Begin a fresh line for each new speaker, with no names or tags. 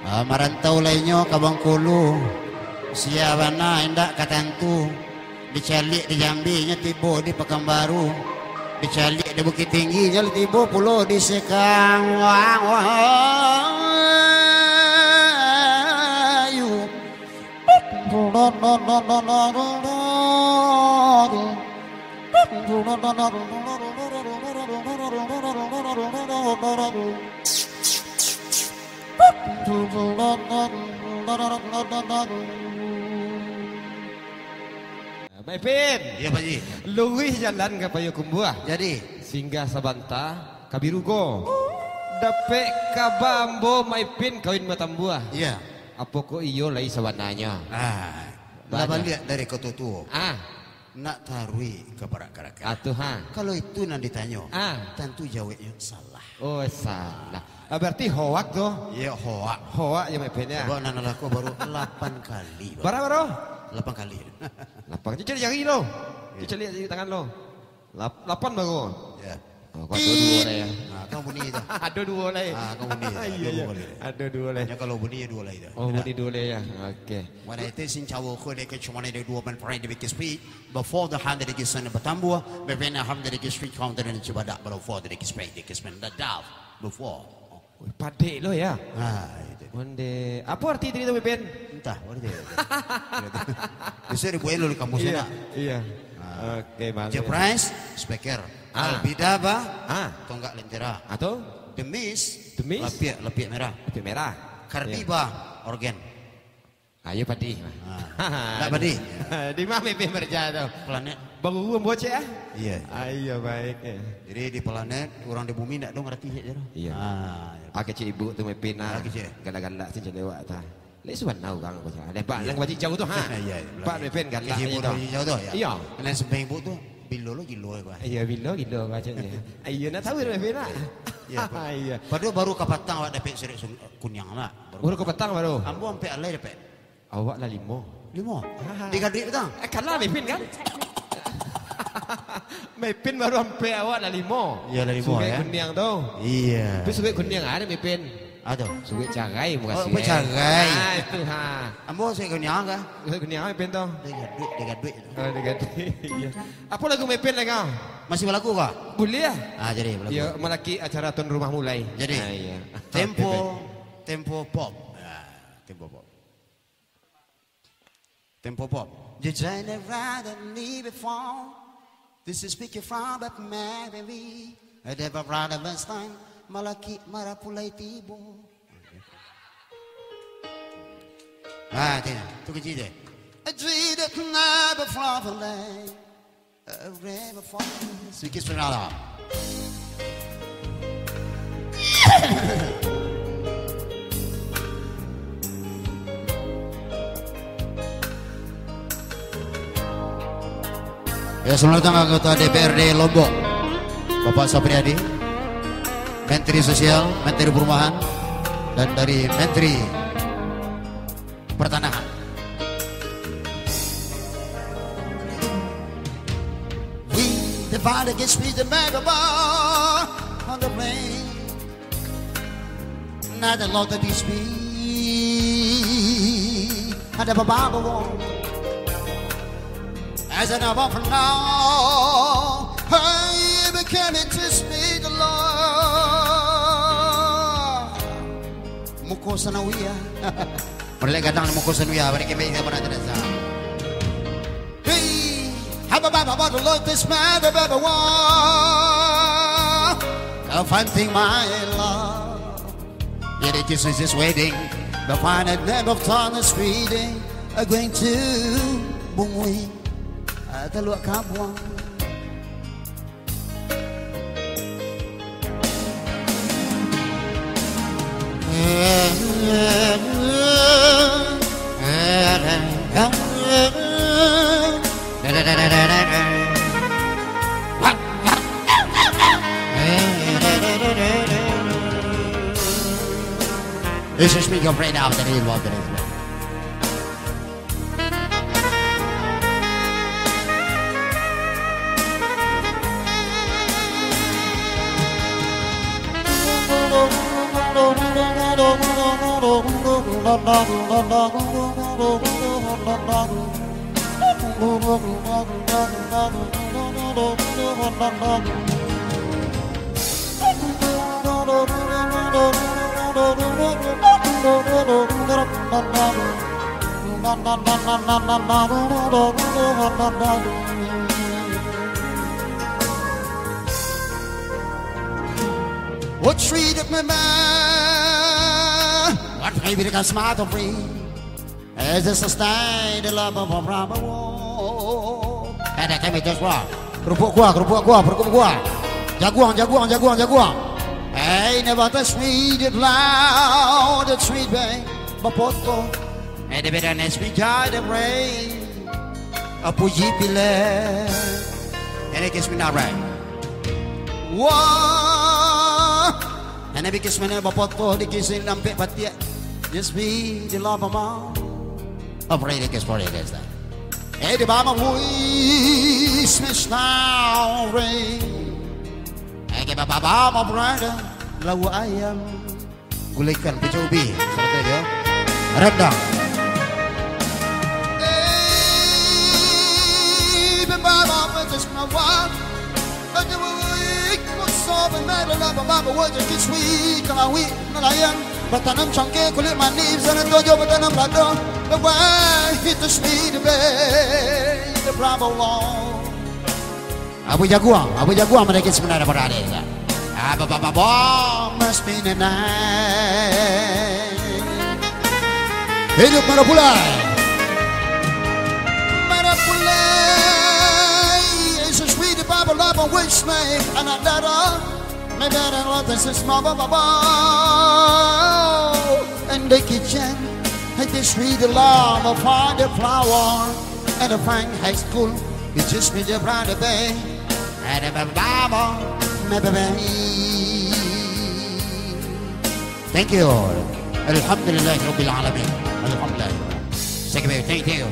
Marantau lainnya ke Bengkulu. Siapa na hendak katantu. Dicalik di Jambi nya tiba di Pekanbaru. Dicalik di Bukit Tinggi nya tiba pulau di Sekang.
Mak Ipin.
Iya Pak Ji.
Luwih jalan ke Payakumbuh.
Jadi
singgah Sabanta Kabirugo. Dapet kabambo Mak Ipin kawin matambuah.
iya.
Apa kok iyo lai sabananya?
Laba lihat dari ketutu.
Nak
tarui kepada karakter.
Atuh
Kalau itu nanti ditanya. Tentu jawabnya salah.
Oh salah. Berarti hoak tuh.
Iya hoak.
Hoak ya Mak Ipin ya.
Coba nana laku baru 8 kali.
Berapa
8 kali.
8 cicil jari lo. Cicil lihat di tangan lo. 8 baru.
Ya.
Oh, kau ada dua lah ya.
Kau bunyi itu.
Ada dua lah ya.
Kau bunyi.
Iya. Ada dua lah.
Hanya kalau bunyi dua lah itu.
Oh bunyi dua lah ya. Okey.
Wana itu sin cawo ko dek cuma ada dua man perai di bikin speed. Before the hand dari kisah bertambah. Before hand dari kisah speed kau dari cibadak. Before dari kisah speed. Kisah dah dah. Before.
Padek lo ya.
Itu.
Mande. Apa arti itu Ipin?
Entah. Apa dia? Bisa dibuat lo di kampus sana.
Iya. Oke, mantap.
Jepres, speaker. Albidaba, tonggak lentera.
Atau
Demis,
Demis?
Lepik merah.
Lepik merah.
Karbiba, orgen.
Ayo padi.
Tak padi.
Di mana Ipin berjaya tu?
Planet.
Baru buat cek
Iya.
Ayo baik.
Jadi di planet orang di bumi tak dong ngerti je.
Iya. Kecil ibu tu Ipin lah. Galak-galak sih lewat ta. Lek suan tahu kang aku cakap. Lepas yang wajib jauh tu Iya.
Pak
Ipin galak
je tu. Jauh tu ya.
Iya.
Kena sampai ibu tu bilo gilo gua.
Iya bilo bacanya. Ayo nak tahu Ipin lah. Iya.
Padahal baru kapatang awak dapat serik kunyang lah.
Baru ke petang baru.
Ambo sampai alai dapat.
Awak lah 5.
5. Tiga duit petang.
Kalah Ipin kan? Ipin baru sampai awak lah 5.
Iya lah 5 ya.
Sugai kunyang tu.
Iya.
Tapi sugai kunyang ada Ipin.
Ada.
Sugai carai muka sih.
Oh, carai.
Itu
Ambo saya kunyang kan?
Sugai kunyang Ipin tu.
Tiga duit.
Oh, dekat. Iya. Apa lagu Ipin lagi kau?
Masih berlaku kah?
Boleh ya?
Jadi berlaku.
Ya, malaki acara tuan rumah mulai.
Jadi.
Iya.
Tempo pop. Tempo pop. Tempo pop. You try to ride and leave it fall. This is speaking from but maybe. I never ride a best time. Malaki marapulay tibo. Itu kecil deh. I dream that never from the land. A river falls. Sedikit senala. Ya, selamat datang anggota DPRD Lombok, Bapak Sapriadi, Menteri Sosial, Menteri Perumahan, dan dari Menteri Pertanahan. We divide against me the megabar on the plain. Not a lot of this be. Ada beberapa as an above for now, I became to speak the Lord. Muko sanawiya. Mereka kadang muko sanawiya. Mereka may ikaw na tinasa. Hey, how about the Lord this man of everyone? I'll find my love. Yet it is just waiting. The final name of time is reading. I'm going to bungwi. Teluk kabuang. This is me, your brain out there. What treated me man? What maybe the smart of free? As a sustain the love of a rubber wall. Ada kami terus gua. Kerupuk gua, perkub gua. Jaguang. Hey, never touch me the loud, the sweet bang, bapoto. Hey, the better next me jar the rain. A puji pile. And it gets me not right. Wah. And I kiss me never poto, the kissing lampe patia. Just be the love of mom. Afraid it gets for it is that. Hey, the mama voice, Miss now rain. Hey, give a baba, my brother. Lagu ayam. Gulaikan pecah ubi. Seperti dia. Rendang. Hey, the mama just my wife. Baba wajah kiswi kalawi nelayan bertanam cangkir kulit manis dan tojo bertanam lada the way hit the speed away the bravo long Abu Jaguang mereka sebenarnya berada Baba must be the night hidup marapulai is a sweet Baba love on which may another my better love is a small baba in the kitchen. I just read the love of the flower and a fine high school. It's just me the brother bay and a baba, my baby. Thank you. Alhamdulillah Rabbil Alamin. Alhamdulillah. Thank you.